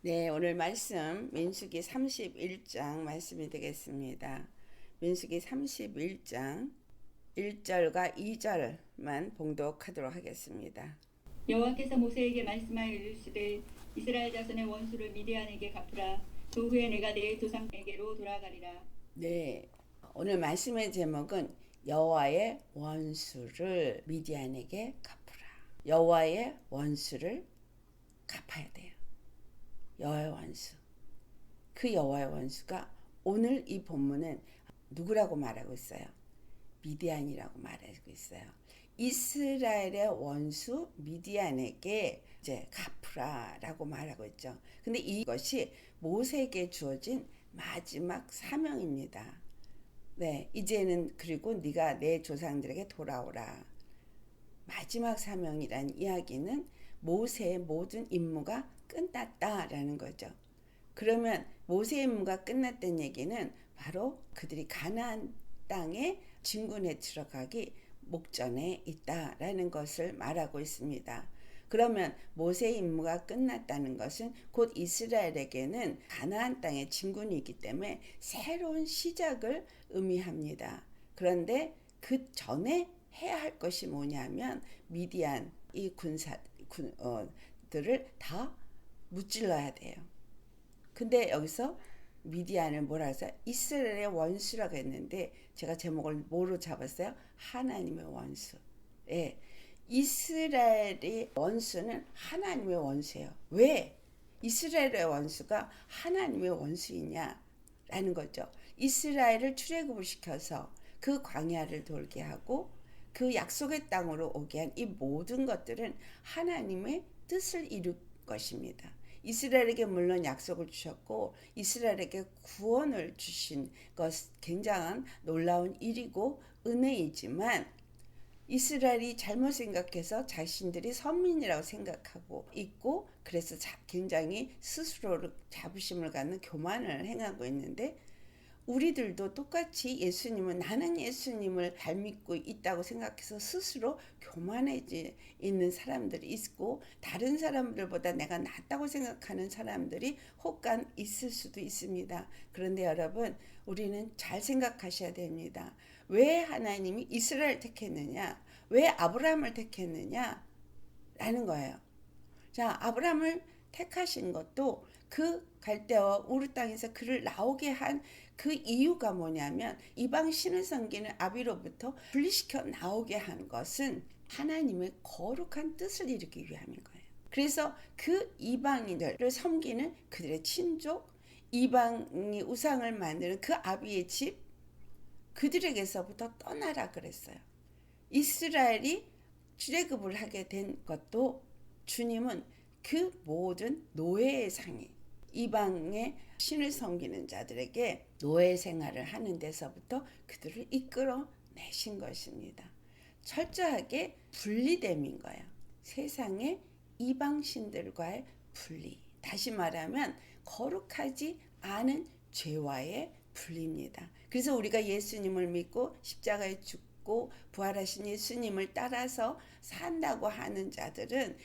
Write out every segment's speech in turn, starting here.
네, 오늘 말씀 민수기 31장 말씀이 되겠습니다. 민수기 31장 1절과 2절만 봉독하도록 하겠습니다. 여호와께서 모세에게 말씀하여 이르시되 이스라엘 자손의 원수를 미디안에게 갚으라. 그 후에 내가 내 조상에게로 돌아가리라. 네, 오늘 말씀의 제목은 여호와의 원수를 미디안에게 갚으라. 여호와의 원수를 갚아야 돼요. 여호와의 원수. 그 여호와의 원수가 오늘 이 본문은 누구라고 말하고 있어요? 미디안이라고 말하고 있어요. 이스라엘의 원수 미디안에게 이제 갚으라라고 말하고 있죠. 근데 이것이 모세에게 주어진 마지막 사명입니다. 네, 이제는 그리고 네가 내 조상들에게 돌아오라. 마지막 사명이란 이야기는 모세의 모든 임무가 끝났다라는 거죠. 그러면 모세의 임무가 끝났다는 얘기는 바로 그들이 가나안 땅에 진군에 들어가기 목전에 있다라는 것을 말하고 있습니다. 그러면 모세의 임무가 끝났다는 것은 곧 이스라엘에게는 가나안 땅의 진군이기 때문에 새로운 시작을 의미합니다. 그런데 그 전에 해야 할 것이 뭐냐면 미디안 이 군사들을 다 무찔러야 돼요. 근데 여기서 미디안을 뭐라 해서 이스라엘의 원수라고 했는데 제가 제목을 뭐로 잡았어요? 하나님의 원수. 예. 이스라엘의 원수는 하나님의 원수예요. 왜? 이스라엘의 원수가 하나님의 원수이냐라는 거죠. 이스라엘을 출애굽을 시켜서 그 광야를 돌게 하고 그 약속의 땅으로 오게 한 이 모든 것들은 하나님의 뜻을 이룰 것입니다. 이스라엘에게 물론 약속을 주셨고 이스라엘에게 구원을 주신 것 굉장한 놀라운 일이고 은혜이지만 이스라엘이 잘못 생각해서 자신들이 선민이라고 생각하고 있고 그래서 굉장히 스스로를 자부심을 갖는 교만을 행하고 있는데 우리들도 똑같이 예수님은 나는 예수님을 잘 믿고 있다고 생각해서 스스로 교만해져 있는 사람들이 있고 다른 사람들보다 내가 낫다고 생각하는 사람들이 혹간 있을 수도 있습니다. 그런데 여러분 우리는 잘 생각하셔야 됩니다. 왜 하나님이 이스라엘 택했느냐? 왜 아브라함을 택했느냐? 라는 거예요. 자, 아브라함을 택하신 것도 그 갈대와 우르 땅에서 그를 나오게 한 그 이유가 뭐냐면 이방 신을 섬기는 아비로부터 분리시켜 나오게 한 것은 하나님의 거룩한 뜻을 이루기 위함인 거예요. 그래서 그 이방인들을 섬기는 그들의 친족, 이방이 우상을 만드는 그 아비의 집, 그들에게서부터 떠나라 그랬어요. 이스라엘이 출애굽을 하게 된 것도 주님은 그 모든 노예의 상이 이방의 신을 섬기는 자들에게 노예 생활을 하는 데서부터 그들을 이끌어내신 것입니다. 철저하게 분리됨인 거예요. 세상의 이방 신들과의 분리. 다시 말하면 거룩하지 않은 죄와의 분리입니다. 그래서 우리가 예수님을 믿고 십자가에 죽고 부활하신 예수님을 따라서 산다고 하는 자들은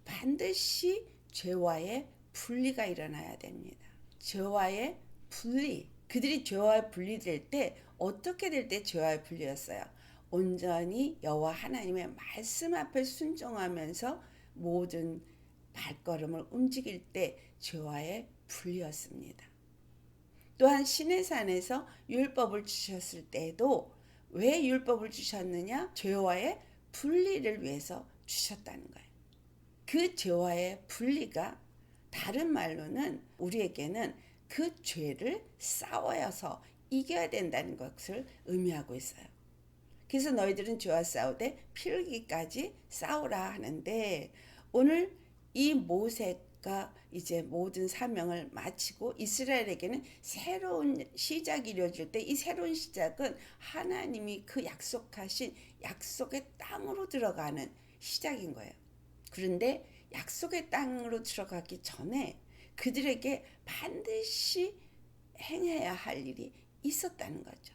반드시 죄와의 분리가 일어나야 됩니다. 죄와의 분리. 그들이 죄와의 분리될 때 어떻게 될 때 죄와의 분리였어요? 온전히 여호와 하나님의 말씀 앞에 순종하면서 모든 발걸음을 움직일 때 죄와의 분리였습니다. 또한 시내산에서 율법을 주셨을 때도 왜 율법을 주셨느냐? 죄와의 분리를 위해서 주셨다는 거예요. 그 죄와의 분리가 다른 말로는 우리에게는 그 죄를 싸워서 이겨야 된다는 것을 의미하고 있어요. 그래서 너희들은 죄와 싸우되 피 흘기까지 싸우라 하는데 오늘 이 모세가 이제 모든 사명을 마치고 이스라엘에게는 새로운 시작이 이루어질 때 이 새로운 시작은 하나님이 그 약속하신 약속의 땅으로 들어가는 시작인 거예요. 그런데 약속의 땅으로 들어가기 전에 그들에게 반드시 행해야 할 일이 있었다는 거죠.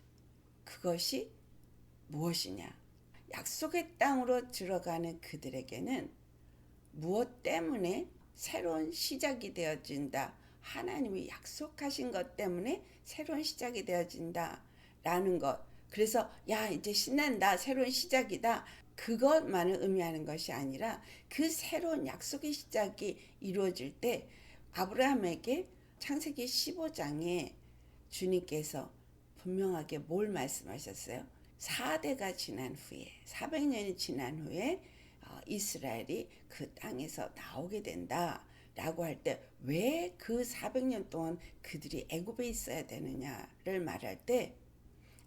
그것이 무엇이냐? 약속의 땅으로 들어가는 그들에게는 무엇 때문에 새로운 시작이 되어진다. 하나님이 약속하신 것 때문에 새로운 시작이 되어진다. 라는 것. 그래서 야 이제 신난다. 새로운 시작이다. 그것만을 의미하는 것이 아니라 그 새로운 약속의 시작이 이루어질 때 아브라함에게 창세기 15장에 주님께서 분명하게 뭘 말씀하셨어요? 4대가 지난 후에 400년이 지난 후에 이스라엘이 그 땅에서 나오게 된다 라고 할 때 왜 그 400년 동안 그들이 애굽에 있어야 되느냐를 말할 때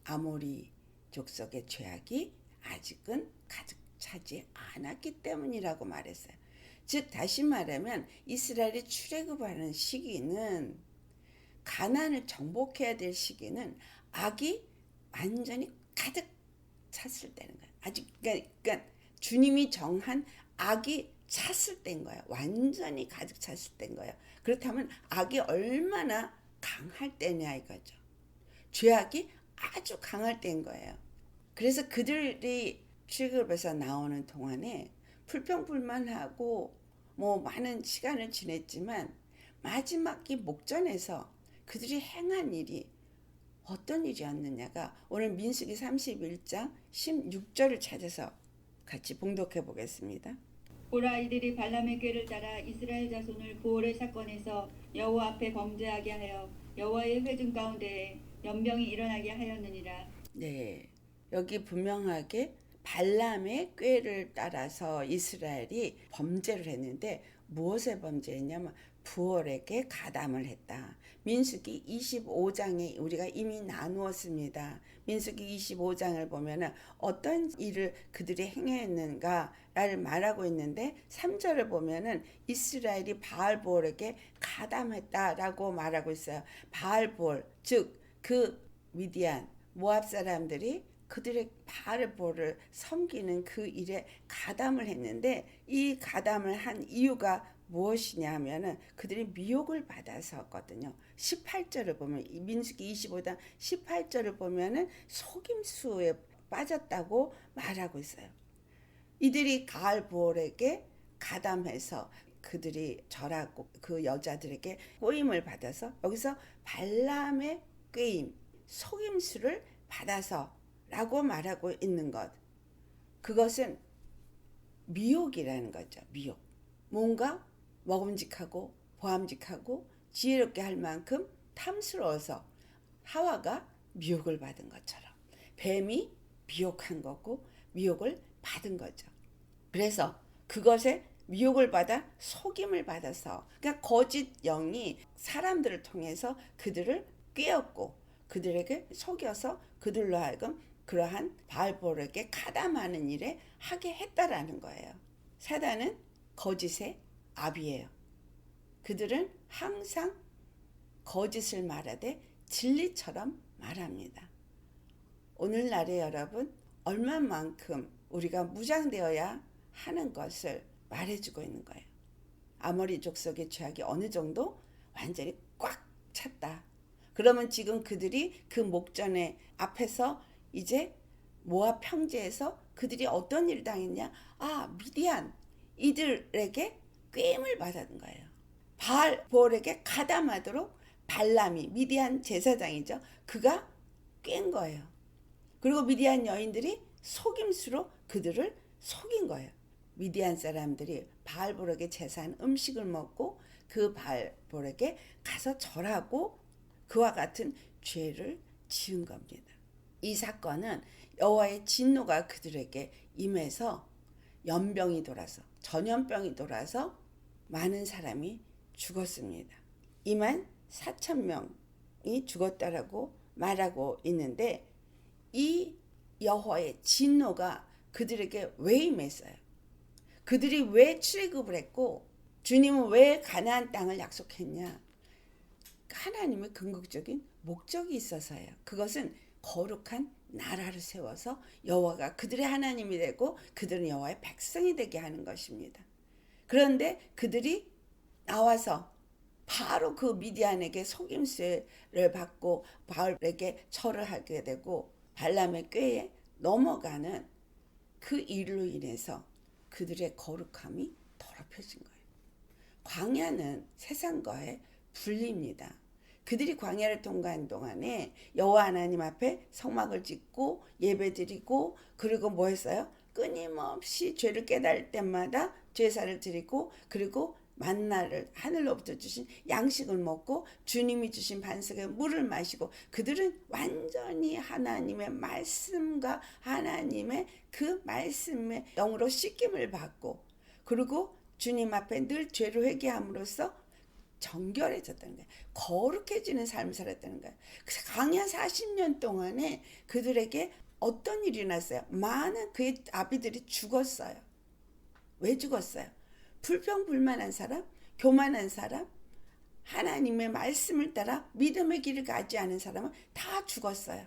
아모리 족속의 죄악이 아직은 가득 차지 않았기 때문이라고 말했어요. 즉 다시 말하면 이스라엘이 출애굽하는 시기는 가나안을 정복해야 될 시기는 악이 완전히 가득 찼을 때는 거예요. 아직 그러니까 주님이 정한 악이 찼을 때인 거예요. 완전히 가득 찼을 때인 거예요. 그렇다면 악이 얼마나 강할 때냐 이거죠. 죄악이 아주 강할 때인 거예요. 그래서 그들이 출애굽에서 나오는 동안에 불평불만하고 뭐 많은 시간을 지냈지만 마지막 이 목전에서 그들이 행한 일이 어떤 일이었느냐가 오늘 민수기 31장 16절을 찾아서 같이 봉독해 보겠습니다. 보라 이들이 발람의 꾀를 따라 이스라엘 자손을 부올의 사건에서 여호와 앞에 범죄하게 하여 여호와의 회중 가운데에 연병이 일어나게 하였느니라. 네, 여기 분명하게 발람의 꾀를 따라서 이스라엘이 범죄를 했는데 무엇에 범죄했냐면 부올에게 가담을 했다. 민수기 25장에 우리가 이미 나누었습니다. 민수기 25장을 보면은 어떤 일을 그들이 행했는가를 말하고 있는데 3절을 보면은 이스라엘이 바알보올에게 가담했다라고 말하고 있어요. 바알보올, 즉 그 미디안 모압 사람들이 그들의 바알보를 섬기는 그 일에 가담을 했는데 이 가담을 한 이유가 무엇이냐 하면은 그들이 미혹을 받아서거든요. 18절을 보면 민수기 25장 18절을 보면은 속임수에 빠졌다고 말하고 있어요. 이들이 바알보올에게 가담해서 그들이 절하고 그 여자들에게 꼬임을 받아서 여기서 발람의 꾀임, 속임수를 받아서 라고 말하고 있는 것. 그것은 미혹이라는 거죠. 미혹. 뭔가 먹음직하고 보암직하고 지혜롭게 할 만큼 탐스러워서 하와가 미혹을 받은 것처럼 뱀이 미혹한 거고 미혹을 받은 거죠. 그래서 그것에 미혹을 받아 속임을 받아서 그러니까 거짓 영이 사람들을 통해서 그들을 꾀었고 그들에게 속여서 그들로 하여금 그러한 바알볼에게 가담하는 일에 하게 했다라는 거예요. 사단은 거짓의 아비예요. 그들은 항상 거짓을 말하되 진리처럼 말합니다. 오늘날의 여러분 얼마만큼 우리가 무장되어야 하는 것을 말해주고 있는 거예요. 아모리 족속의 죄악이 어느 정도 완전히 꽉 찼다. 그러면 지금 그들이 그 목전에 앞에서 이제 모압 평지에서 그들이 어떤 일을 당했냐? 미디안 이들에게 꾀임을 받은 거예요. 바알볼에게 가담하도록 발람이 미디안 제사장이죠. 그가 꾀인 거예요. 그리고 미디안 여인들이 속임수로 그들을 속인 거예요. 미디안 사람들이 바알볼에게 제사한 음식을 먹고 그 바알볼에게 가서 절하고 그와 같은 죄를 지은 겁니다. 이 사건은 여호와의 진노가 그들에게 임해서 연병이 돌아서 전염병이 돌아서 많은 사람이 죽었습니다. 24,000명이 죽었다라고 말하고 있는데 이 여호와의 진노가 그들에게 왜 임했어요? 그들이 왜 출애굽을 했고 주님은 왜 가나안 땅을 약속했냐? 하나님의 궁극적인 목적이 있어서예요. 그것은 거룩한 나라를 세워서 여호와가 그들의 하나님이 되고 그들은 여호와의 백성이 되게 하는 것입니다. 그런데 그들이 나와서 바로 그 미디안에게 속임수를 받고 바알에게 절을 하게 되고 발람의 꾀에 넘어가는 그 일로 인해서 그들의 거룩함이 더럽혀진 거예요. 광야는 세상과의 분리입니다. 그들이 광야를 통과한 동안에 여호와 하나님 앞에 성막을 짓고 예배드리고 그리고 뭐 했어요? 끊임없이 죄를 깨달을 때마다 제사를 드리고 그리고 만나를 하늘로부터 주신 양식을 먹고 주님이 주신 반석에 물을 마시고 그들은 완전히 하나님의 말씀과 하나님의 그 말씀의 영으로 씻김을 받고 그리고 주님 앞에 늘 죄를 회개함으로써 정결해졌다는 거예요. 거룩해지는 삶을 살았다는 거예요. 그래서 광야 40년 동안에 그들에게 어떤 일이 났어요? 많은 그의 아비들이 죽었어요. 왜 죽었어요? 불평불만한 사람, 교만한 사람, 하나님의 말씀을 따라 믿음의 길을 가지 않은 사람은 다 죽었어요.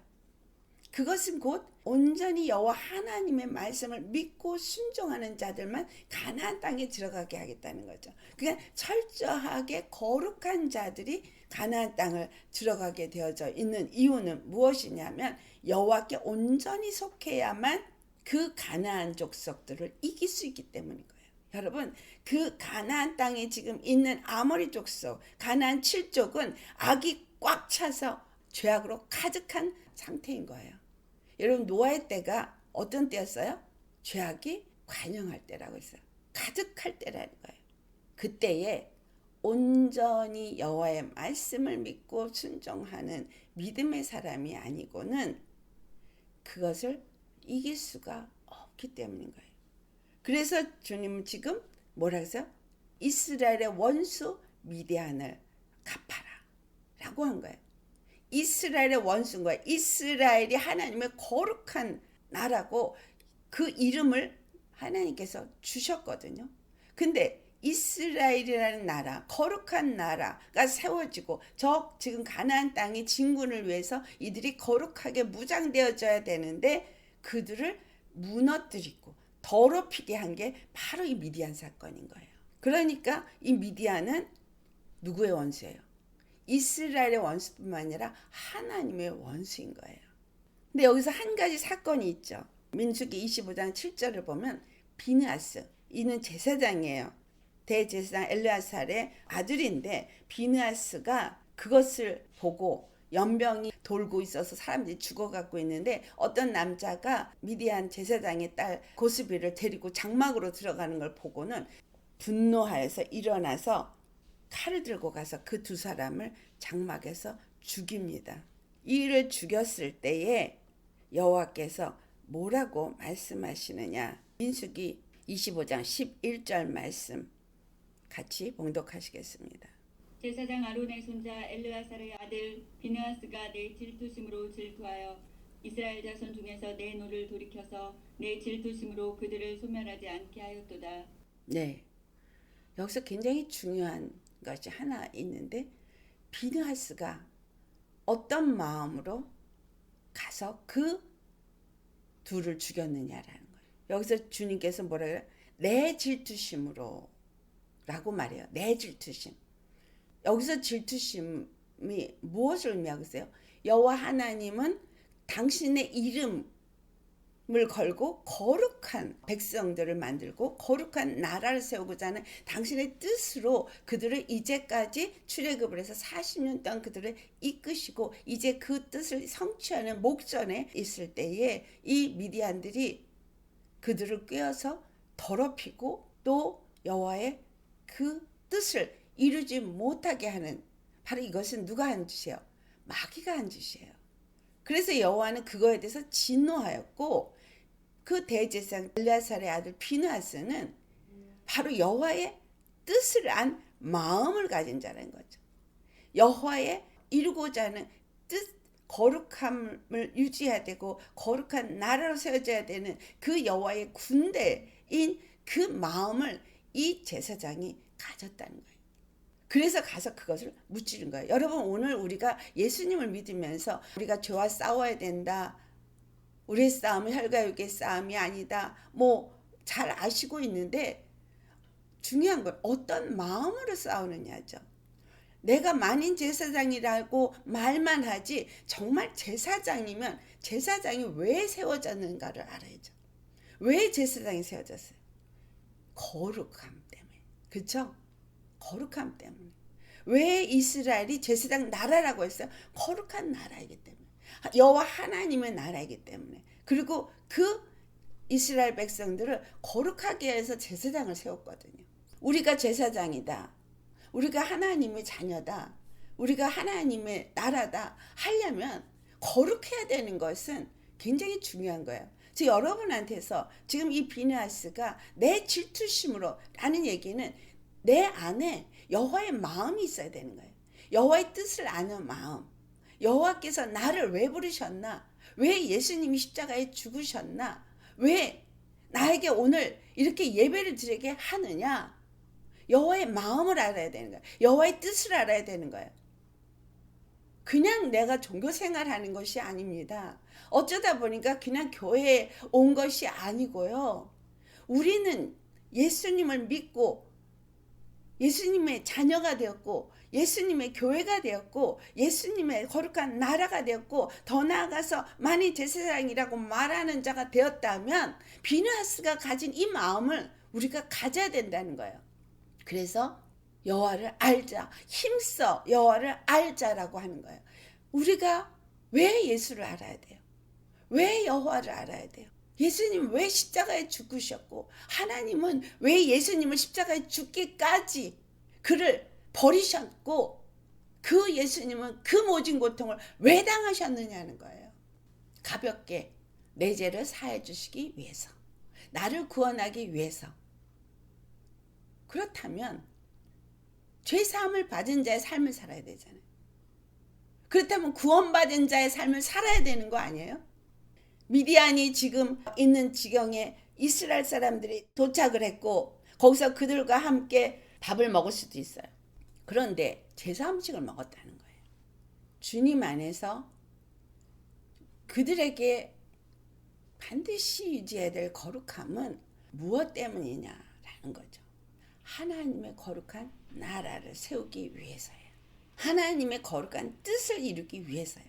그것은 곧 온전히 여호와 하나님의 말씀을 믿고 순종하는 자들만 가나안 땅에 들어가게 하겠다는 거죠. 그러니까 철저하게 거룩한 자들이 가나안 땅을 들어가게 되어져 있는 이유는 무엇이냐면 여호와께 온전히 속해야만 그 가나안 족속들을 이길 수 있기 때문인 거예요. 여러분, 그 가나안 땅에 지금 있는 아모리 족속, 가나안 7족은 악이 꽉 차서 죄악으로 가득한 상태인 거예요. 여러분, 노아의 때가 어떤 때였어요? 죄악이 관영할 때라고 했어요. 가득할 때라는 거예요. 그때에 온전히 여호와의 말씀을 믿고 순종하는 믿음의 사람이 아니고는 그것을 이길 수가 없기 때문인 거예요. 그래서 주님은 지금 뭐라 했어요? 이스라엘의 원수 미디안을 갚아라 라고 한 거예요. 이스라엘의 원수인 거예요. 이스라엘이 하나님의 거룩한 나라고 그 이름을 하나님께서 주셨거든요. 근데 이스라엘이라는 나라, 거룩한 나라가 세워지고 저 지금 가나안 땅의 진군을 위해서 이들이 거룩하게 무장되어져야 되는데 그들을 무너뜨리고 더럽히게 한 게 바로 이 미디안 사건인 거예요. 그러니까 이 미디안은 누구의 원수예요? 이스라엘의 원수뿐만 아니라 하나님의 원수인 거예요. 근데 여기서 한 가지 사건이 있죠. 민수기 25장 7절을 보면 비느하스, 이는 제사장이에요. 대제사장 엘르아살의 아들인데 비느하스가 그것을 보고 연병이 돌고 있어서 사람들이 죽어가고 있는데 어떤 남자가 미디안 제사장의 딸 고스비를 데리고 장막으로 들어가는 걸 보고는 분노하여서 일어나서 칼을 들고 가서 그 두 사람을 장막에서 죽입니다. 이를 죽였을 때에 여호와께서 뭐라고 말씀하시느냐? 민수기 25장 11절 말씀 같이 봉독하시겠습니다. 제사장 아론의 손자 엘르아살의 아들 비느하스가 내 질투심으로 질투하여 이스라엘 자손 중에서 내 노를 돌이켜서 내 질투심으로 그들을 소멸하지 않게 하였도다. 네, 여기서 굉장히 중요한 것이 하나 있는데 비느하스가 어떤 마음으로 가서 그 둘을 죽였느냐라는 거예요. 여기서 주님께서 뭐라 그래요? 내 질투심으로 라고 말해요. 내 질투심. 여기서 질투심이 무엇을 의미하고 있어요? 여호와 하나님은 당신의 이름을 걸고 거룩한 백성들을 만들고 거룩한 나라를 세우고자 하는 당신의 뜻으로 그들을 이제까지 출애굽을 해서 40년 동안 그들을 이끄시고 이제 그 뜻을 성취하는 목전에 있을 때에 이 미디안들이 그들을 꿰어서 더럽히고 또 여호와의 그 뜻을 이루지 못하게 하는, 바로 이것은 누가 한 짓이에요? 마귀가 한 짓이에요. 그래서 여호와는 그거에 대해서 진노하였고 그 대제사장 엘르아살의 아들 비느하스는 바로 여호와의 뜻을 안 마음을 가진 자라는 거죠. 여호와의 이루고자 하는 뜻, 거룩함을 유지해야 되고 거룩한 나라로 세워져야 되는 그 여호와의 군대인 그 마음을 이 제사장이 가졌다는 거예요. 그래서 가서 그것을 무찌른 거예요. 여러분, 오늘 우리가 예수님을 믿으면서 우리가 죄와 싸워야 된다, 우리의 싸움은 혈과 육의 싸움이 아니다, 뭐 잘 아시고 있는데 중요한 건 어떤 마음으로 싸우느냐죠. 내가 만인 제사장이라고 말만 하지 정말 제사장이면 제사장이 왜 세워졌는가를 알아야죠. 왜 제사장이 세워졌어요? 거룩함 때문에. 그렇죠? 거룩함 때문에. 왜 이스라엘이 제사장 나라라고 했어요? 거룩한 나라이기 때문에. 여호와 하나님의 나라이기 때문에. 그리고 그 이스라엘 백성들을 거룩하게 해서 제사장을 세웠거든요. 우리가 제사장이다. 우리가 하나님의 자녀다. 우리가 하나님의 나라다 하려면 거룩해야 되는 것은 굉장히 중요한 거예요. 지금 여러분한테서 지금 이 비느하스가 내 질투심으로 라는 얘기는 내 안에 여호와의 마음이 있어야 되는 거예요. 여호와의 뜻을 아는 마음. 여호와께서 나를 왜 부르셨나? 왜 예수님이 십자가에 죽으셨나? 왜 나에게 오늘 이렇게 예배를 드리게 하느냐? 여호와의 마음을 알아야 되는 거예요. 여호와의 뜻을 알아야 되는 거예요. 그냥 내가 종교 생활하는 것이 아닙니다. 어쩌다 보니까 그냥 교회에 온 것이 아니고요. 우리는 예수님을 믿고 예수님의 자녀가 되었고 예수님의 교회가 되었고 예수님의 거룩한 나라가 되었고 더 나아가서 만일 제사장이라고 말하는 자가 되었다면 비느하스가 가진 이 마음을 우리가 가져야 된다는 거예요. 그래서 여호와를 알자, 힘써 여호와를 알자라고 하는 거예요. 우리가 왜 예수를 알아야 돼요? 왜 여호와를 알아야 돼요? 예수님 왜 십자가에 죽으셨고 하나님은 왜 예수님을 십자가에 죽기까지 그를 버리셨고 그 예수님은 그 모진 고통을 왜 당하셨느냐는 거예요. 가볍게 내 죄를 사해 주시기 위해서, 나를 구원하기 위해서. 그렇다면 죄사함을 받은 자의 삶을 살아야 되잖아요. 그렇다면 구원받은 자의 삶을 살아야 되는 거 아니에요? 미디안이 지금 있는 지경에 이스라엘 사람들이 도착을 했고 거기서 그들과 함께 밥을 먹을 수도 있어요. 그런데 제사 음식을 먹었다는 거예요. 주님 안에서 그들에게 반드시 유지해야 될 거룩함은 무엇 때문이냐라는 거죠. 하나님의 거룩한 나라를 세우기 위해서예요. 하나님의 거룩한 뜻을 이루기 위해서요.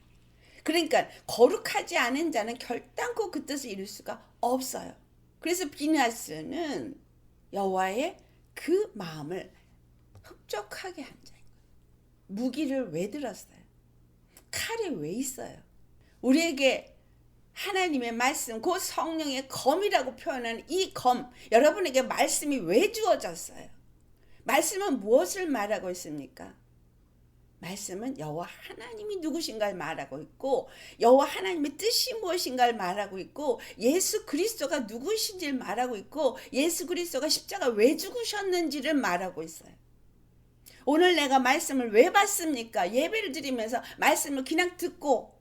그러니까 거룩하지 않은 자는 결단코 그 뜻을 이룰 수가 없어요. 그래서 비느하스는 여호와의 그 마음을 흡족하게 한 자인 거예요. 무기를 왜 들었어요? 칼이 왜 있어요? 우리에게 하나님의 말씀, 그 성령의 검이라고 표현하는 이 검, 여러분에게 말씀이 왜 주어졌어요? 말씀은 무엇을 말하고 있습니까? 말씀은 여호와 하나님이 누구신가를 말하고 있고 여호와 하나님의 뜻이 무엇인가를 말하고 있고 예수 그리스도가 누구신지를 말하고 있고 예수 그리스도가 십자가 왜 죽으셨는지를 말하고 있어요. 오늘 내가 말씀을 왜 받습니까? 예배를 드리면서 말씀을 그냥 듣고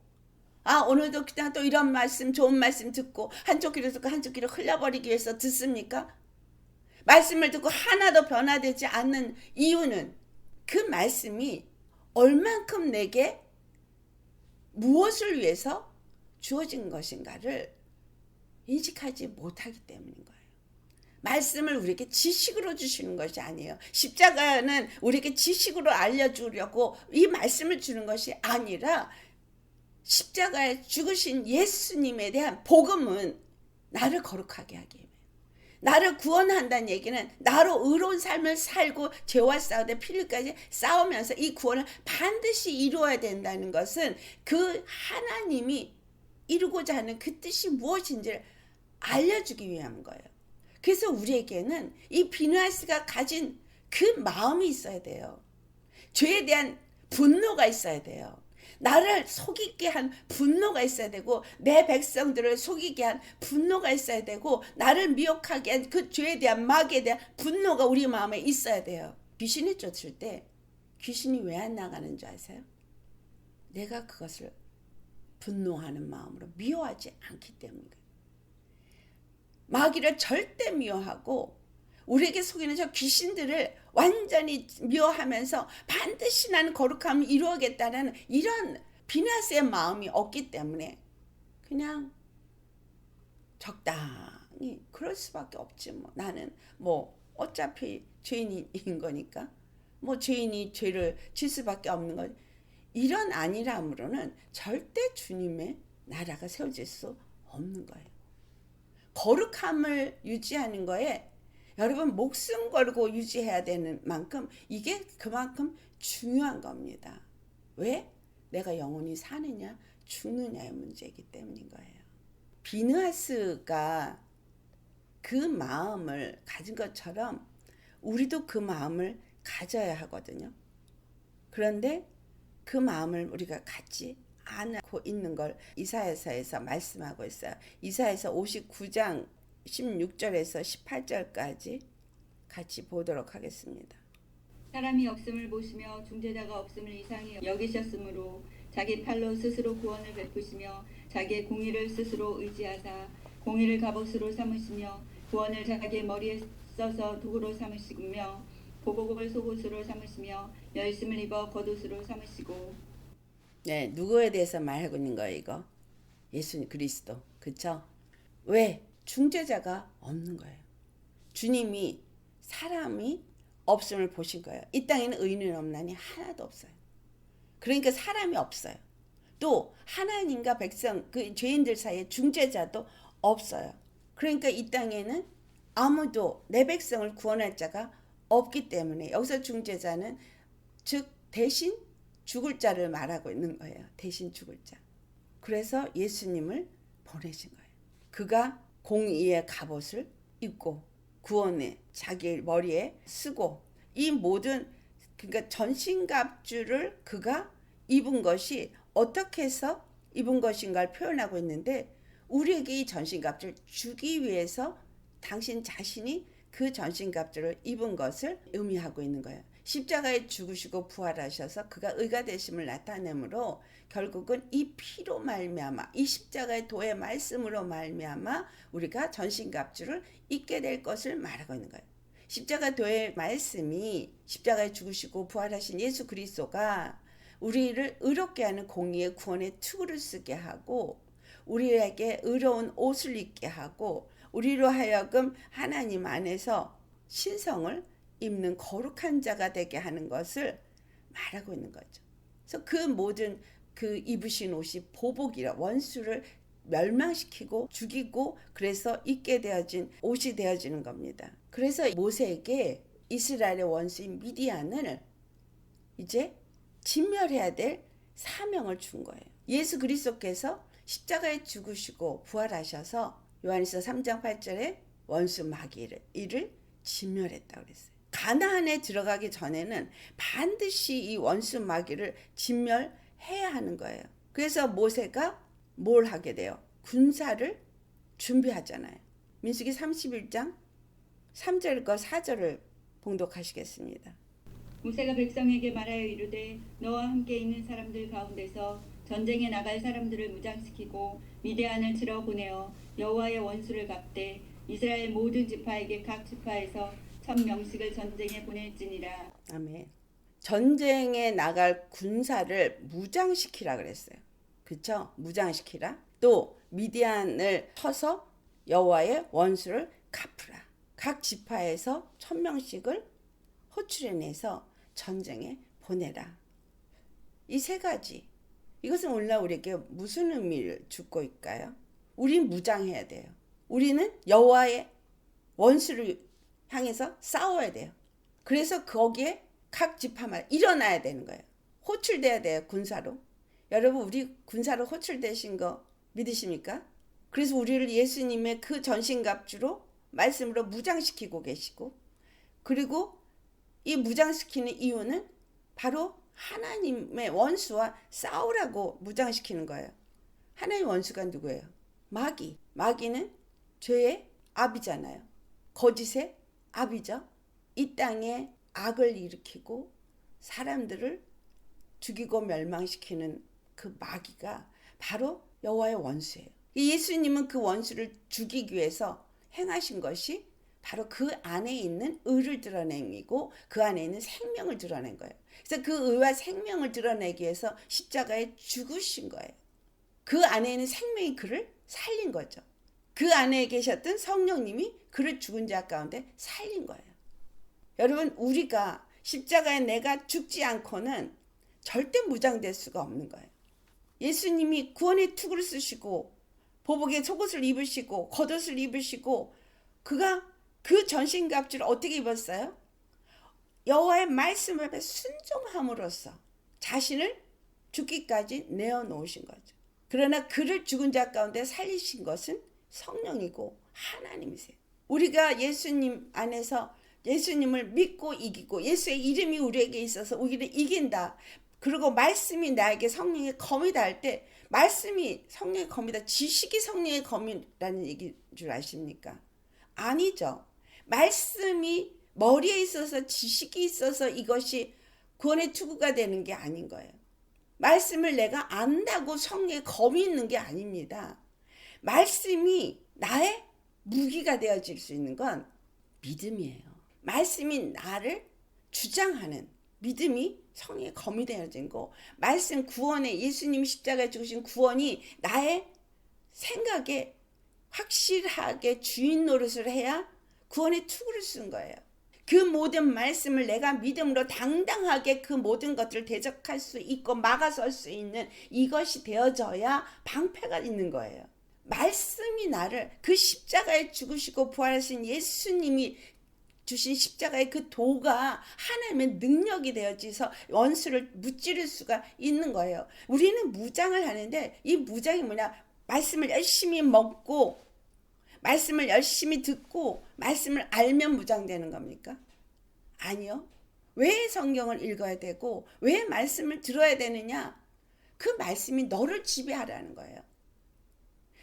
오늘도 그냥 또 이런 말씀 좋은 말씀 듣고 한쪽 귀로 듣고 한쪽 귀로 흘려버리기 위해서 듣습니까? 말씀을 듣고 하나도 변화되지 않는 이유는 그 말씀이 얼만큼 내게 무엇을 위해서 주어진 것인가를 인식하지 못하기 때문인 거예요. 말씀을 우리에게 지식으로 주시는 것이 아니에요. 십자가는 우리에게 지식으로 알려주려고 이 말씀을 주는 것이 아니라 십자가에 죽으신 예수님에 대한 복음은 나를 거룩하게 하기 위해 나를 구원한다는 얘기는 나로 의로운 삶을 살고 죄와 싸우되 필리까지 싸우면서 이 구원을 반드시 이루어야 된다는 것은 그 하나님이 이루고자 하는 그 뜻이 무엇인지를 알려주기 위한 거예요. 그래서 우리에게는 이 비느하스가 가진 그 마음이 있어야 돼요. 죄에 대한 분노가 있어야 돼요. 나를 속이게 한 분노가 있어야 되고 내 백성들을 속이게 한 분노가 있어야 되고 나를 미혹하게 한 그 죄에 대한 마귀에 대한 분노가 우리 마음에 있어야 돼요. 귀신이 쫓을 때 귀신이 왜 안 나가는 줄 아세요? 내가 그것을 분노하는 마음으로 미워하지 않기 때문이에요. 마귀를 절대 미워하고 우리에게 속이는 저 귀신들을 완전히 미워하면서 반드시 나는 거룩함을 이루어야겠다는 이런 비느하스의 마음이 없기 때문에 그냥 적당히 그럴 수밖에 없지. 나는 어차피 죄인인 거니까 죄인이 죄를 질 수밖에 없는 거지. 이런 안일함으로는 절대 주님의 나라가 세워질 수 없는 거예요. 거룩함을 유지하는 거에 여러분 목숨 걸고 유지해야 되는 만큼 이게 그만큼 중요한 겁니다. 왜? 내가 영원히 사느냐 죽느냐의 문제이기 때문인 거예요. 비느하스가 그 마음을 가진 것처럼 우리도 그 마음을 가져야 하거든요. 그런데 그 마음을 우리가 갖지 않고 있는 걸 이사야서에서 말씀하고 있어요. 이사야서 59장 16절에서 18절까지 같이 보도록 하겠습니다. 사람이 없음을 보시며 중재자가 없음을 이상히 여기셨으므로 자기 팔로 스스로 구원을 베푸시며 자기의 공의를 스스로 의지하사 공의를 갑옷으로 삼으시며 구원을 자기의 머리에 써서 도구로 삼으시며 보복을 속옷으로 삼으시며 열심을 입어 겉옷으로 삼으시고. 네, 누구에 대해서 말하고 있는 거예요, 이거? 예수님 그리스도. 그쵸? 왜? 중재자가 없는 거예요. 주님이 사람이 없음을 보신 거예요. 이 땅에는 의인은 없나니 하나도 없어요. 그러니까 사람이 없어요. 또 하나님과 백성, 그 죄인들 사이에 중재자도 없어요. 그러니까 이 땅에는 아무도 내 백성을 구원할 자가 없기 때문에 여기서 중재자는 즉 대신 죽을 자를 말하고 있는 거예요. 대신 죽을 자. 그래서 예수님을 보내신 거예요. 그가 공의의 갑옷을 입고 구원의 자기 머리에 쓰고 이 모든 그러니까 전신갑주를 그가 입은 것이 어떻게 해서 입은 것인가를 표현하고 있는데 우리에게 이 전신갑주를 주기 위해서 당신 자신이 그 전신갑주를 입은 것을 의미하고 있는 거예요. 십자가에 죽으시고 부활하셔서 그가 의가 되심을 나타내므로 결국은 이 피로 말미암아 이 십자가의 도의 말씀으로 말미암아 우리가 전신갑주를 입게 될 것을 말하고 있는 거예요. 십자가 도의 말씀이 십자가에 죽으시고 부활하신 예수 그리스도가 우리를 의롭게 하는 공의의 구원의 투구를 쓰게 하고 우리에게 의로운 옷을 입게 하고 우리로 하여금 하나님 안에서 신성을 입는 거룩한 자가 되게 하는 것을 말하고 있는 거죠. 그래서 그 모든 그 입으신 옷이 보복이라 원수를 멸망시키고 죽이고 그래서 입게 되어진 옷이 되어지는 겁니다. 그래서 모세에게 이스라엘의 원수인 미디안을 이제 진멸해야 될 사명을 준 거예요. 예수 그리스도께서 십자가에 죽으시고 부활하셔서 요한일서 3장 8절에 원수 마귀를 이를 진멸했다고 그랬어요. 가나안에 들어가기 전에는 반드시 이 원수 마귀를 진멸해야 하는 거예요. 그래서 모세가 뭘 하게 돼요? 군사를 준비하잖아요. 민수기 31장 3절과 4절을 봉독하시겠습니다. 모세가 백성에게 말하여 이르되 너와 함께 있는 사람들 가운데서 전쟁에 나갈 사람들을 무장시키고 미디안을 치러 보내어 여호와의 원수를 갚되 이스라엘 모든 지파에게 각 지파에서 1000명씩을 전쟁에 보낼지니라. 아멘. 전쟁에 나갈 군사를 무장시키라 그랬어요. 그쵸? 무장시키라. 또 미디안을 쳐서 여호와의 원수를 갚으라. 각 지파에서 1000명씩을 호출해내서 전쟁에 보내라. 이 세 가지. 이것은 오늘날 우리에게 무슨 의미를 주고 있을까요? 우린 무장해야 돼요. 우리는 여호와의 원수를 향해서 싸워야 돼요. 그래서 거기에 각 지파마다 일어나야 되는 거예요. 호출돼야 돼요. 군사로. 여러분 우리 군사로 호출되신 거 믿으십니까? 그래서 우리를 예수님의 그 전신갑주로 말씀으로 무장시키고 계시고 그리고 이 무장시키는 이유는 바로 하나님의 원수와 싸우라고 무장시키는 거예요. 하나님의 원수가 누구예요? 마귀. 마귀는 죄의 아비잖아요. 거짓의 아비죠. 이 땅에 악을 일으키고 사람들을 죽이고 멸망시키는 그 마귀가 바로 여호와의 원수예요. 예수님은 그 원수를 죽이기 위해서 행하신 것이 바로 그 안에 있는 의를 드러내고 그 안에 있는 생명을 드러낸 거예요. 그래서 그 의와 생명을 드러내기 위해서 십자가에 죽으신 거예요. 그 안에 있는 생명이 그를 살린 거죠. 그 안에 계셨던 성령님이 그를 죽은 자 가운데 살린 거예요. 여러분 우리가 십자가에 내가 죽지 않고는 절대 무장될 수가 없는 거예요. 예수님이 구원의 투구를 쓰시고 보복의 속옷을 입으시고 겉옷을 입으시고 그가 그 전신갑주를 어떻게 입었어요? 여호와의 말씀 앞에 순종함으로써 자신을 죽기까지 내어놓으신 거죠. 그러나 그를 죽은 자 가운데 살리신 것은 성령이고 하나님이세요. 우리가 예수님 안에서 예수님을 믿고 이기고 예수의 이름이 우리에게 있어서 우리를 이긴다. 그리고 말씀이 나에게 성령의 검이다 할 때 말씀이 성령의 검이다. 지식이 성령의 검이라는 얘기인 줄 아십니까? 아니죠. 말씀이 머리에 있어서 지식이 있어서 이것이 구원의 투구가 되는 게 아닌 거예요. 말씀을 내가 안다고 성령의 검이 있는 게 아닙니다. 말씀이 나의 무기가 되어질 수 있는 건 믿음이에요. 말씀이 나를 주장하는 믿음이 성령의 검이 되어진 거. 말씀 구원에 예수님 십자가에 죽으신 구원이 나의 생각에 확실하게 주인 노릇을 해야 구원의 투구를 쓴 거예요. 그 모든 말씀을 내가 믿음으로 당당하게 그 모든 것들을 대적할 수 있고 막아설 수 있는 이것이 되어져야 방패가 있는 거예요. 말씀이 나를 그 십자가에 죽으시고 부활하신 예수님이 주신 십자가의 그 도가 하나님의 능력이 되어져서 원수를 무찌를 수가 있는 거예요. 우리는 무장을 하는데 이 무장이 뭐냐? 말씀을 열심히 먹고 말씀을 열심히 듣고 말씀을 알면 무장되는 겁니까? 아니요. 왜 성경을 읽어야 되고 왜 말씀을 들어야 되느냐? 그 말씀이 너를 지배하라는 거예요.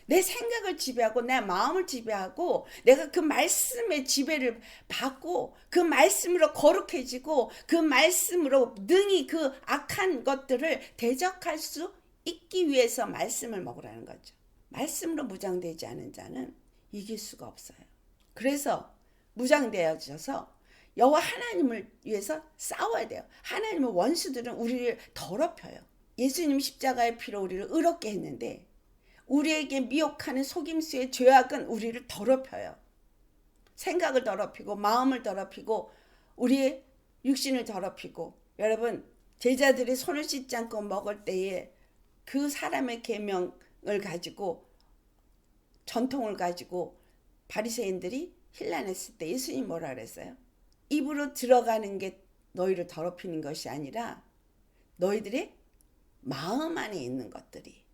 내 생각을 지배하고 내 마음을 지배하고 내가 그 말씀의 지배를 받고 그 말씀으로 거룩해지고 그 말씀으로 능히 그 악한 것들을 대적할 수 있기 위해서 말씀을 먹으라는 거죠. 말씀으로 무장되지 않은 자는 이길 수가 없어요. 그래서 무장되어져서 여호와 하나님을 위해서 싸워야 돼요. 하나님의 원수들은 우리를 더럽혀요. 예수님 십자가의 피로 우리를 의롭게 했는데 우리에게 미혹하는 속임수의 죄악은 우리를 더럽혀요. 생각을 더럽히고 마음을 더럽히고 우리의 육신을 더럽히고 여러분 제자들이 손을 씻지 않고 먹을 때에 그 사람의 계명을 가지고 전통을 가지고 바리새인들이 힐난했을 때 예수님 뭐라 그랬어요? 입으로 들어가는 게 너희를 더럽히는 것이 아니라 너희들의 마음 안에 있는 것들이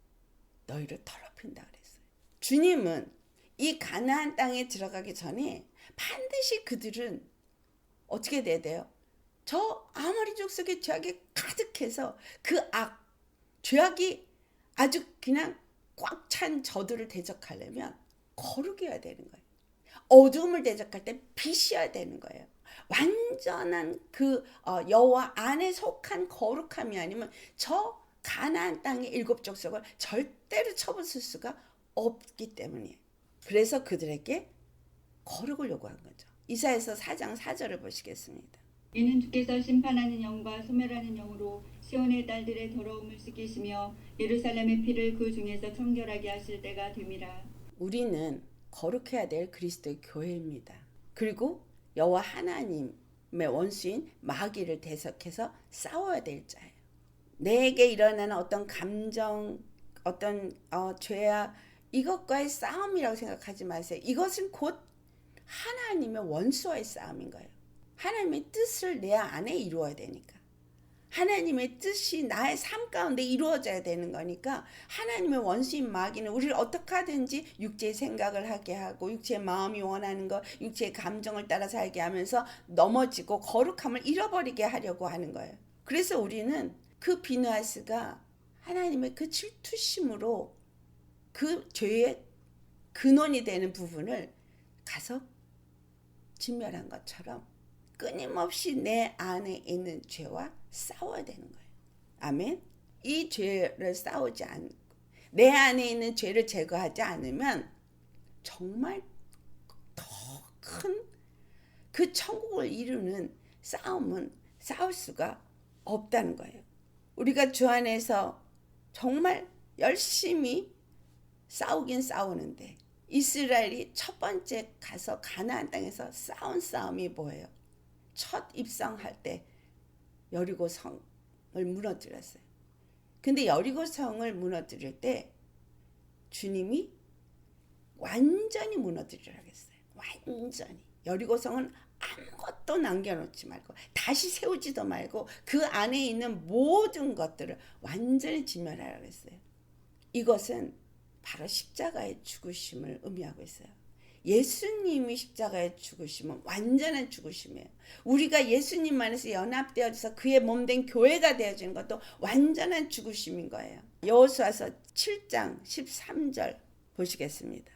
너희를 더럽힌다 그랬어요. 주님은 이 가나안 땅에 들어가기 전에 반드시 그들은 어떻게 돼야 돼요? 저 아모리족 속에 죄악이 가득해서 그 죄악이 아주 그냥 꽉 찬 저들을 대적하려면 거룩해야 되는 거예요. 어두움을 대적할 때 빛이어야 되는 거예요. 완전한 그 여호와 안에 속한 거룩함이 아니면 저 가나안 땅의 일곱 족속을 절대로 쳐부술 수가 없기 때문이에요. 그래서 그들에게 거룩을 요구한 거죠. 이사야서 4장 4절을 보시겠습니다. 이는 주께서 심판하는 영과 소멸하는 영으로 시온의 딸들의 더러움을 씻기시며 예루살렘의 피를 그 중에서 청결하게 하실 때가 됨이라. 우리는 거룩해야 될 그리스도의 교회입니다. 그리고 여호와 하나님의 원수인 마귀를 대적해서 싸워야 될 자예요. 내게 일어나는 어떤 감정, 어떤 죄악 이것과의 싸움이라고 생각하지 마세요. 이것은 곧 하나님의 원수와의 싸움인 거예요. 하나님의 뜻을 내 안에 이루어야 되니까. 하나님의 뜻이 나의 삶 가운데 이루어져야 되는 거니까 하나님의 원수인 마귀는 우리를 어떻게 하든지 육체의 생각을 하게 하고 육체의 마음이 원하는 것, 육체의 감정을 따라 살게 하면서 넘어지고 거룩함을 잃어버리게 하려고 하는 거예요. 그래서 우리는 그 비느하스가 하나님의 그 질투심으로 그 죄의 근원이 되는 부분을 가서 진멸한 것처럼 끊임없이 내 안에 있는 죄와 싸워야 되는 거예요. 아멘. 이 죄를 싸우지 않고 내 안에 있는 죄를 제거하지 않으면 정말 더 큰 그 천국을 이루는 싸움은 싸울 수가 없다는 거예요. 우리가 주 안에서 정말 열심히 싸우긴 싸우는데 이스라엘이 첫 번째 가서 가나안 땅에서 싸운 싸움이 뭐예요? 첫 입성할 때 여리고 성을 무너뜨렸어요. 근데 여리고 성을 무너뜨릴 때 주님이 완전히 무너뜨리라고 했어요. 완전히. 여리고성은 아무것도 남겨놓지 말고 다시 세우지도 말고 그 안에 있는 모든 것들을 완전히 진멸하라고 했어요. 이것은 바로 십자가의 죽으심을 의미하고 있어요. 예수님이 십자가에 죽으심은 완전한 죽으심이에요. 우리가 예수님 안에서 연합되어져서 그의 몸된 교회가 되어지는 것도 완전한 죽으심인 거예요. 여호수아서 7장 13절 보시겠습니다.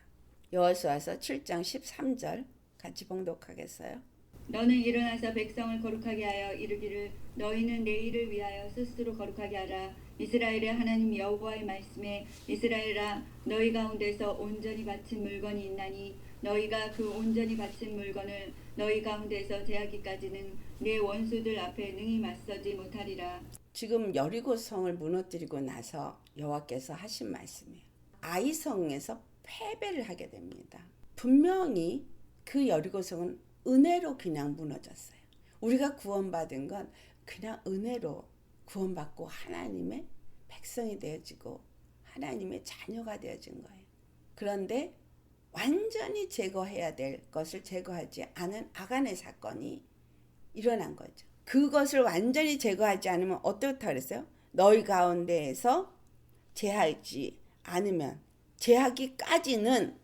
여호수아서 7장 13절 같이 봉독하겠어요. 너는 일어나서 백성을 거룩하게 하여 이르기를 너희는 내 일을 위하여 스스로 거룩하게 하라. 이스라엘의 하나님 여호와의 말씀에 이스라엘아 너희 가운데서 온전히 바친 물건이 있나니 너희가 그 온전히 바친 물건을 너희 가운데서 제하기까지는 내 원수들 앞에 능히 맞서지 못하리라. 지금 여리고성을 무너뜨리고 나서 여호와께서 하신 말씀이에요. 아이성에서 패배를 하게 됩니다. 분명히 그 여리고성은 은혜로 그냥 무너졌어요. 우리가 구원받은 건 그냥 은혜로 구원받고 하나님의 백성이 되어지고 하나님의 자녀가 되어진 거예요. 그런데 완전히 제거해야 될 것을 제거하지 않은 아간의 사건이 일어난 거죠. 그것을 완전히 제거하지 않으면 어떻다 그랬어요? 너희 가운데에서 제하지 않으면 제하기까지는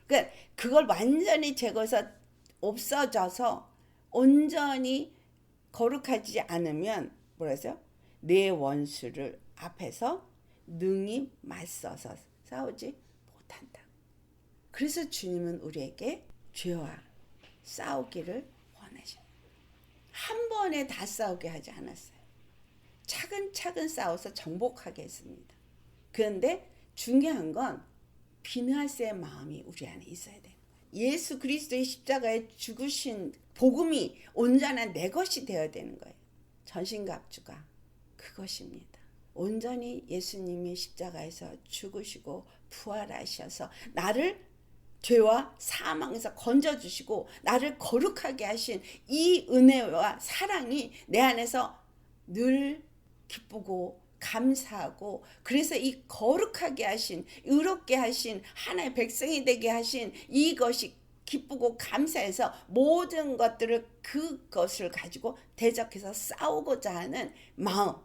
그러니까 그걸 완전히 제거해서 없어져서 온전히 거룩하지 않으면 뭐라 했어요? 내 원수를 앞에서 능히 맞서서 싸우지 못한다. 그래서 주님은 우리에게 죄와 싸우기를 원하셔요. 한 번에 다 싸우게 하지 않았어요. 차근차근 싸워서 정복하게 했습니다. 그런데 중요한 건 비느하스의 마음이 우리 안에 있어야 돼요. 예수 그리스도의 십자가에 죽으신 복음이 온전한 내 것이 되어야 되는 거예요. 전신갑주가 그것입니다. 온전히 예수님이 십자가에서 죽으시고 부활하셔서 나를 죄와 사망에서 건져주시고 나를 거룩하게 하신 이 은혜와 사랑이 내 안에서 늘 기쁘고 감사하고 그래서 이 거룩하게 하신 의롭게 하신 하나의 백성이 되게 하신 이것이 기쁘고 감사해서 모든 것들을 그것을 가지고 대적해서 싸우고자 하는 마음,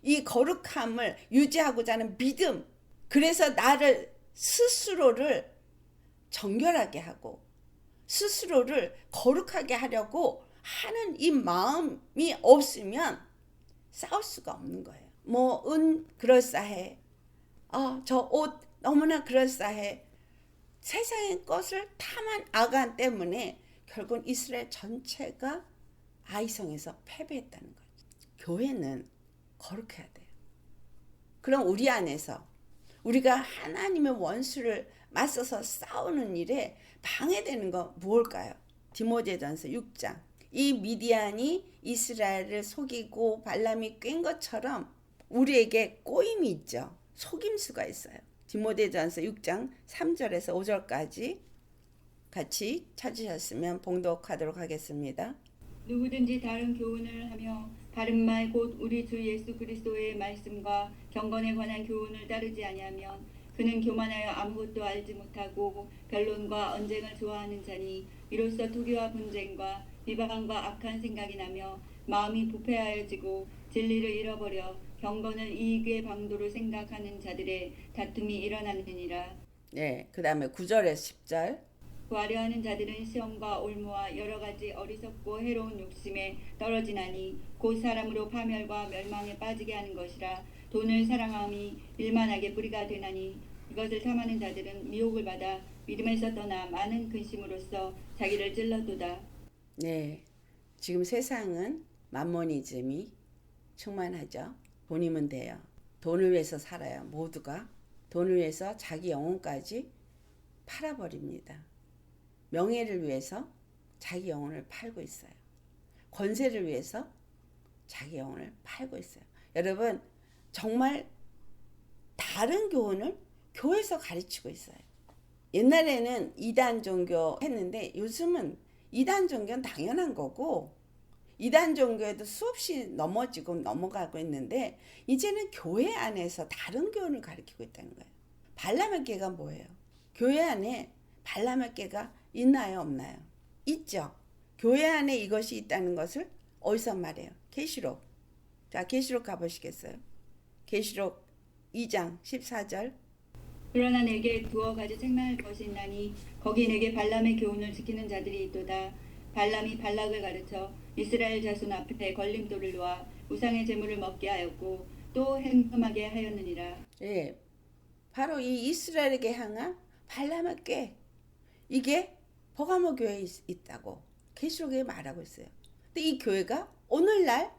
이 거룩함을 유지하고자 하는 믿음, 그래서 나를 스스로를 정결하게 하고 스스로를 거룩하게 하려고 하는 이 마음이 없으면 싸울 수가 없는 거예요. 뭐 은 그럴싸해. 저 옷 너무나 그럴싸해. 세상의 것을 탐한 아간 때문에 결국은 이스라엘 전체가 아이성에서 패배했다는 거죠. 교회는 거룩해야 돼요. 그럼 우리 안에서 우리가 하나님의 원수를 맞서서 싸우는 일에 방해되는 거 무엇일까요? 디모데전서 6장. 이 미디안이 이스라엘을 속이고 발람이 꿰인 것처럼 우리에게 꼬임이 있죠. 속임수가 있어요. 디모데전서 6장 3절에서 5절까지 같이 찾으셨으면 봉독하도록 하겠습니다. 누구든지 다른 교훈을 하며 바른 말 곧 우리 주 예수 그리스도의 말씀과 경건에 관한 교훈을 따르지 아니하면 그는 교만하여 아무것도 알지 못하고 변론과 언쟁을 좋아하는 자니 이로써 투기와 분쟁과 비방과 악한 생각이 나며 마음이 부패하여지고 진리를 잃어버려 경건을 이익의 방도로 생각하는 자들의 다툼이 일어나느니라. 네, 그 다음에 9절에서 10절. 구하려하는 자들은 시험과 올무와 여러 가지 어리석고 해로운 욕심에 떨어지나니 곧 사람으로 파멸과 멸망에 빠지게 하는 것이라. 돈을 사랑함이 일만하게 뿌리가 되나니 이것을 탐하는 자들은 미혹을 받아 믿음에서 떠나 많은 근심으로써 자기를 찔러도다. 네, 지금 세상은 만모니즘이 충만하죠. 돈이면 돼요. 돈을 위해서 살아요. 모두가 돈을 위해서 자기 영혼까지 팔아버립니다. 명예를 위해서 자기 영혼을 팔고 있어요. 권세를 위해서 자기 영혼을 팔고 있어요. 여러분 정말 다른 교훈을 교회에서 가르치고 있어요. 옛날에는 이단 종교 했는데 요즘은 이단 종교는 당연한 거고 이단 종교에도 수없이 넘어가고 있는데 이제는 교회 안에서 다른 교훈을 가르치고 있다는 거예요. 발람의 꾀가 뭐예요? 교회 안에 발람의 꾀가 있나요, 없나요? 있죠. 교회 안에 이것이 있다는 것을 어디서 말해요? 계시록. 자, 계시록 가보시겠어요? 계시록 2장 14절. 그러나 내게 두어 가지 책망할 것이 있나니 거기 내게 발람의 교훈을 지키는 자들이 있도다. 발람이 발락을 가르쳐 이스라엘 자손 앞에 걸림돌을 놓아 우상의 제물을 먹게 하였고 또 행음하게 하였느니라. 예, 바로 이 이스라엘에게 향한 발람의 꾀. 이게 버가모 교회에 있다고 계시록에 말하고 있어요. 근데 이 교회가 오늘날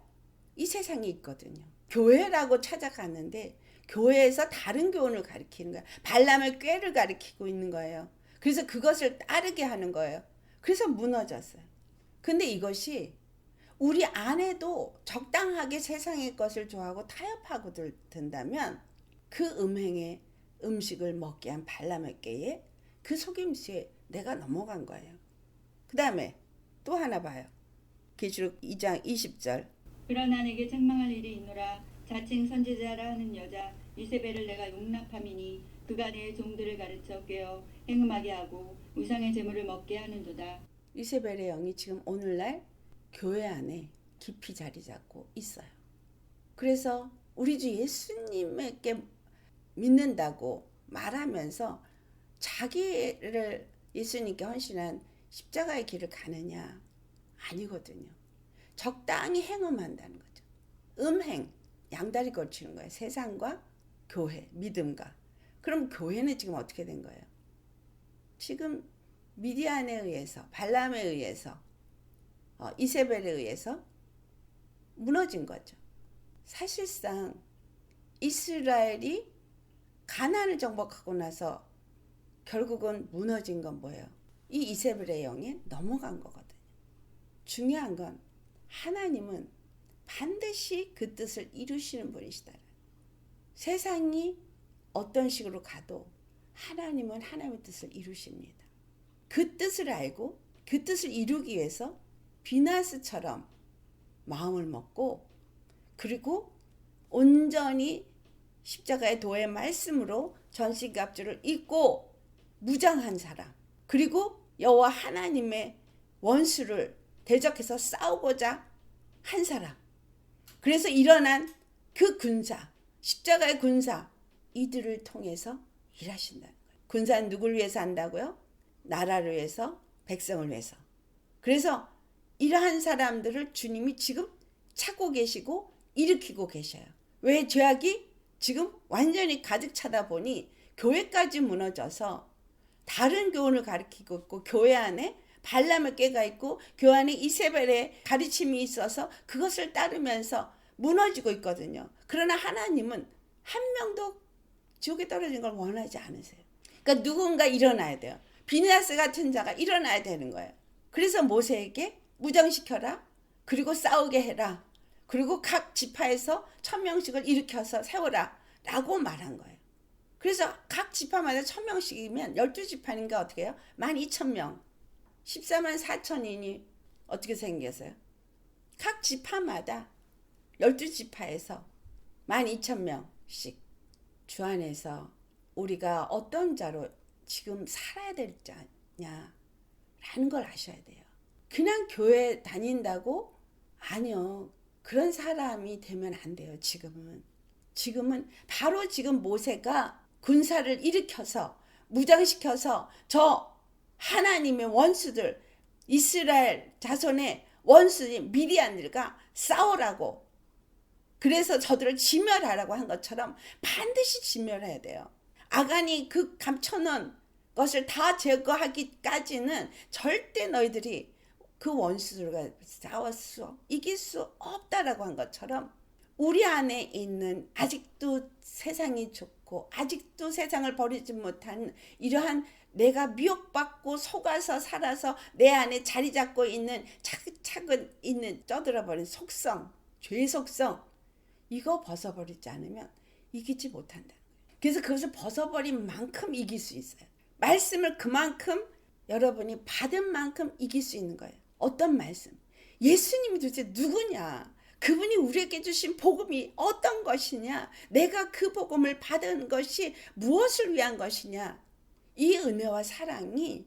이 세상에 있거든요. 교회라고 찾아가는데 교회에서 다른 교훈을 가리키는 거야. 발람의 꾀를 가리키고 있는 거예요. 그래서 그것을 따르게 하는 거예요. 그래서 무너졌어요. 근데 이것이 우리 안에도 적당하게 세상의 것을 좋아하고 타협하고 든다면 그 음행의 음식을 먹게 한 발람의 꾀에 그 속임수에 내가 넘어간 거예요. 그 다음에 또 하나 봐요. 계시록 2장 20절. 그러나 내게 책망할 일이 있노라. 자칭 선지자라 하는 여자 이세벨을 내가 용납함이니 그가 내 종들을 가르쳐 꿰어 행음하게 하고 우상의 제물을 먹게 하는도다. 이세벨의 영이 지금 오늘날 교회 안에 깊이 자리 잡고 있어요. 그래서 우리 주 예수님에게 믿는다고 말하면서 자기를 예수님께 헌신한 십자가의 길을 가느냐? 아니거든요. 적당히 행음한다는 거죠. 음행, 양다리 걸치는 거예요. 세상과 교회, 믿음과. 그럼 교회는 지금 어떻게 된 거예요? 지금 미디안에 의해서, 발람에 의해서, 이세벨에 의해서 무너진 거죠. 사실상 이스라엘이 가나안을 정복하고 나서 결국은 무너진 건 뭐예요? 이 이세벨의 영에 넘어간 거거든요. 중요한 건 하나님은 반드시 그 뜻을 이루시는 분이시다. 세상이 어떤 식으로 가도 하나님은 하나님의 뜻을 이루십니다. 그 뜻을 알고 그 뜻을 이루기 위해서 비나스처럼 마음을 먹고 그리고 온전히 십자가의 도의 말씀으로 전신갑주를 입고 무장한 사람, 그리고 여호와 하나님의 원수를 대적해서 싸우고자 한 사람, 그래서 일어난 그 군사, 십자가의 군사, 이들을 통해서 일하신다는 거예요. 군사는 누굴 위해서 한다고요? 나라를 위해서, 백성을 위해서. 그래서 이러한 사람들을 주님이 지금 찾고 계시고 일으키고 계셔요. 왜? 죄악이 지금 완전히 가득 차다 보니 교회까지 무너져서 다른 교훈을 가르치고 있고, 교회 안에 발람의 꾀가 있고 교회 안에 이세벨의 가르침이 있어서 그것을 따르면서 무너지고 있거든요. 그러나 하나님은 한 명도 지옥에 떨어진 걸 원하지 않으세요. 그러니까 누군가 일어나야 돼요. 비느하스 같은 자가 일어나야 되는 거예요. 그래서 모세에게 무장시켜라. 그리고 싸우게 해라. 그리고 각 지파에서 1000명씩을 일으켜서 세워라. 라고 말한 거예요. 그래서 각 지파마다 1000명씩이면 12지파니까 어떻게 해요? 12,000명. 14만 4천인이 어떻게 생겼어요? 각 지파마다 12지파에서 12,000명씩 주 안에서 우리가 어떤 자로 지금 살아야 될 자냐라는 걸 아셔야 돼요. 그냥 교회 다닌다고? 아니요. 그런 사람이 되면 안 돼요. 지금은 바로 지금 모세가 군사를 일으켜서 무장시켜서 저 하나님의 원수들, 이스라엘 자손의 원수인 미디안들과 싸우라고, 그래서 저들을 진멸하라고 한 것처럼 반드시 진멸해야 돼요. 아간이 그 감춰놓은 것을 다 제거하기까지는 절대 너희들이 그 원수들과 싸워서 이길 수 없다라고 한 것처럼 우리 안에 있는 아직도 세상이 좋고 아직도 세상을 버리지 못한 이러한 내가 미혹받고 속아서 살아서 내 안에 자리 잡고 있는 차근차근 있는 쪄들어버린 속성, 죄의 속성, 이거 벗어버리지 않으면 이기지 못한다. 그래서 그것을 벗어버린 만큼 이길 수 있어요. 말씀을 그만큼 여러분이 받은 만큼 이길 수 있는 거예요. 어떤 말씀? 예수님이 도대체 누구냐? 그분이 우리에게 주신 복음이 어떤 것이냐? 내가 그 복음을 받은 것이 무엇을 위한 것이냐? 이 은혜와 사랑이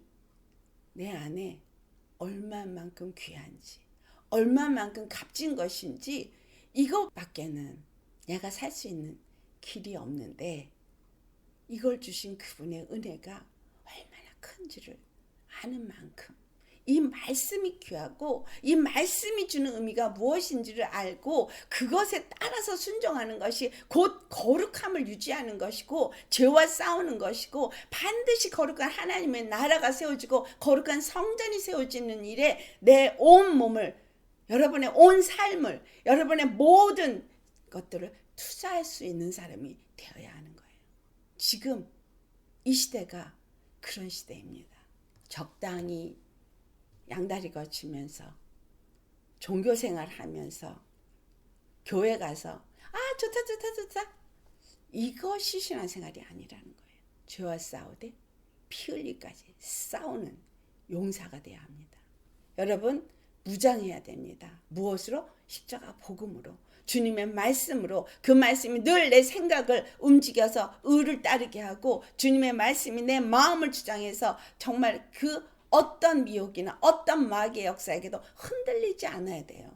내 안에 얼마만큼 귀한지, 얼마만큼 값진 것인지 이것밖에는 내가 살 수 있는 길이 없는데 이걸 주신 그분의 은혜가 얼마나 큰지를 아는 만큼 이 말씀이 귀하고 이 말씀이 주는 의미가 무엇인지를 알고 그것에 따라서 순종하는 것이 곧 거룩함을 유지하는 것이고 죄와 싸우는 것이고 반드시 거룩한 하나님의 나라가 세워지고 거룩한 성전이 세워지는 일에 내 온 몸을, 여러분의 온 삶을, 여러분의 모든 것들을 투자할 수 있는 사람이 되어야 하는 거예요. 지금 이 시대가 그런 시대입니다. 적당히 양다리 거치면서 종교생활 하면서 교회 가서 좋다 이것이 신앙생활이 아니라는 거예요. 죄와 싸우되 피 흘리까지 싸우는 용사가 되어야 합니다. 여러분 무장해야 됩니다. 무엇으로? 십자가 복음으로, 주님의 말씀으로. 그 말씀이 늘 내 생각을 움직여서 의를 따르게 하고 주님의 말씀이 내 마음을 주장해서 정말 그 어떤 미혹이나 어떤 마귀의 역사에게도 흔들리지 않아야 돼요.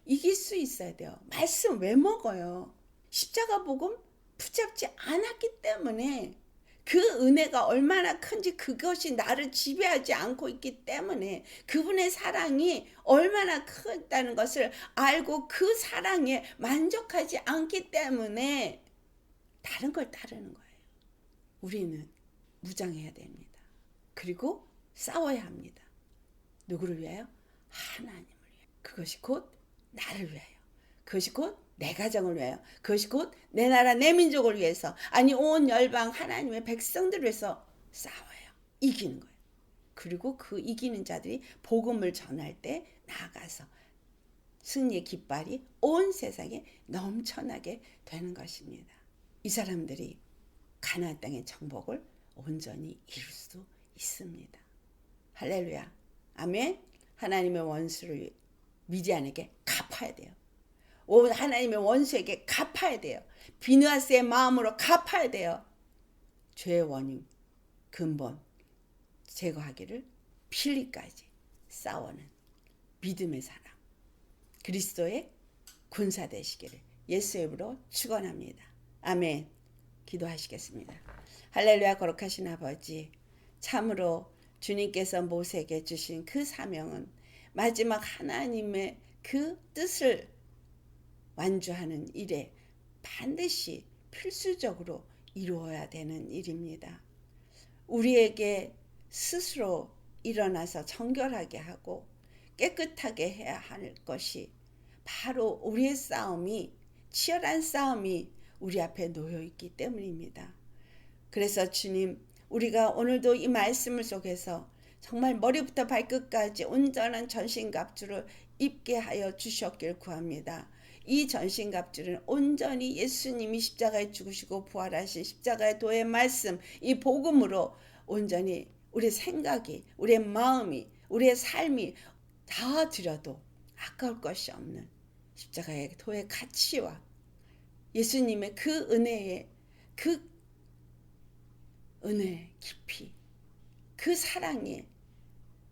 이길 수 있어야 돼요. 말씀 왜 먹어요? 십자가 복음 붙잡지 않았기 때문에 그 은혜가 얼마나 큰지 그것이 나를 지배하지 않고 있기 때문에 그분의 사랑이 얼마나 크다는 것을 알고 그 사랑에 만족하지 않기 때문에 다른 걸 따르는 거예요. 우리는 무장해야 됩니다. 그리고 싸워야 합니다. 누구를 위하여? 하나님을 위하여. 그것이 곧 나를 위하여. 그것이 곧 내 가정을 위하여. 그것이 곧 내 나라 내 민족을 위해서, 아니 온 열방 하나님의 백성들을 위해서 싸워요. 이기는 거예요. 그리고 그 이기는 자들이 복음을 전할 때 나아가서 승리의 깃발이 온 세상에 넘쳐나게 되는 것입니다. 이 사람들이 가나안 땅의 정복을 온전히 이룰 수 있습니다. 할렐루야. 아멘. 하나님의 원수를 미디안에게 갚아야 돼요. 하나님의 원수에게 갚아야 돼요. 비느하스의 마음으로 갚아야 돼요. 죄의 원인, 근본 제거하기를 필리까지 싸우는 믿음의 사람, 그리스도의 군사 되시기를 예수의 이름으로 축원합니다. 아멘. 기도하시겠습니다. 할렐루야. 거룩하신 아버지, 참으로 주님께서 모세에게 주신 그 사명은 마지막 하나님의 그 뜻을 완주하는 일에 반드시 필수적으로 이루어야 되는 일입니다. 우리에게 스스로 일어나서 정결하게 하고 깨끗하게 해야 할 것이 바로 우리의 싸움이, 치열한 싸움이 우리 앞에 놓여 있기 때문입니다. 그래서 주님, 우리가 오늘도 이 말씀을 속에서 정말 머리부터 발끝까지 온전한 전신갑주를 입게 하여 주셨길 구합니다. 이 전신갑주는 온전히 예수님이 십자가에 죽으시고 부활하신 십자가의 도의 말씀, 이 복음으로 온전히 우리의 생각이, 우리의 마음이, 우리의 삶이 다 드려도 아까울 것이 없는 십자가의 도의 가치와 예수님의 그 은혜의 그 은혜 깊이, 그 사랑의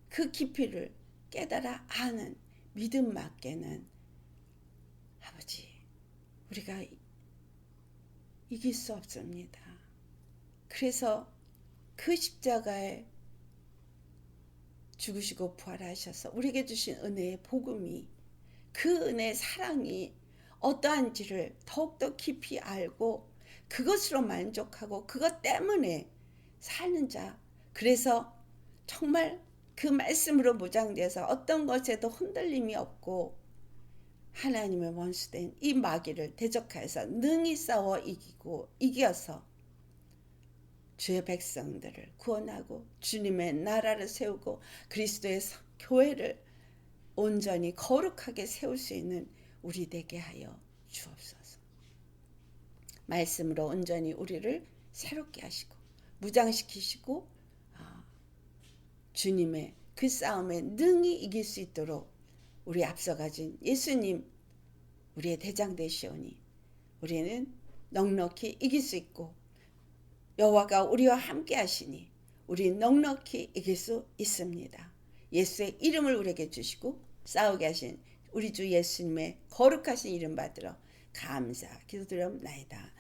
그 깊이를 깨달아 아는 믿음밖에는 아버지, 우리가 이길 수 없습니다. 그래서 그 십자가에 죽으시고 부활하셔서 우리에게 주신 은혜의 복음이, 그 은혜의 사랑이 어떠한지를 더욱더 깊이 알고 그것으로 만족하고 그것 때문에 사는 자, 그래서 정말 그 말씀으로 무장되어서 어떤 것에도 흔들림이 없고 하나님의 원수된 이 마귀를 대적하여서 능히 싸워 이겨서 주의 백성들을 구원하고 주님의 나라를 세우고 그리스도의 교회를 온전히 거룩하게 세울 수 있는 우리 되게 하여 주옵소서. 말씀으로 온전히 우리를 새롭게 하시고 무장시키시고 주님의 그 싸움에 능히 이길 수 있도록 우리 앞서 가진 예수님, 우리의 대장 되시오니 우리는 넉넉히 이길 수 있고 여호와가 우리와 함께 하시니 우리 넉넉히 이길 수 있습니다. 예수의 이름을 우리에게 주시고 싸우게 하신 우리 주 예수님의 거룩하신 이름 받들어 감사 기도드리옵나이다.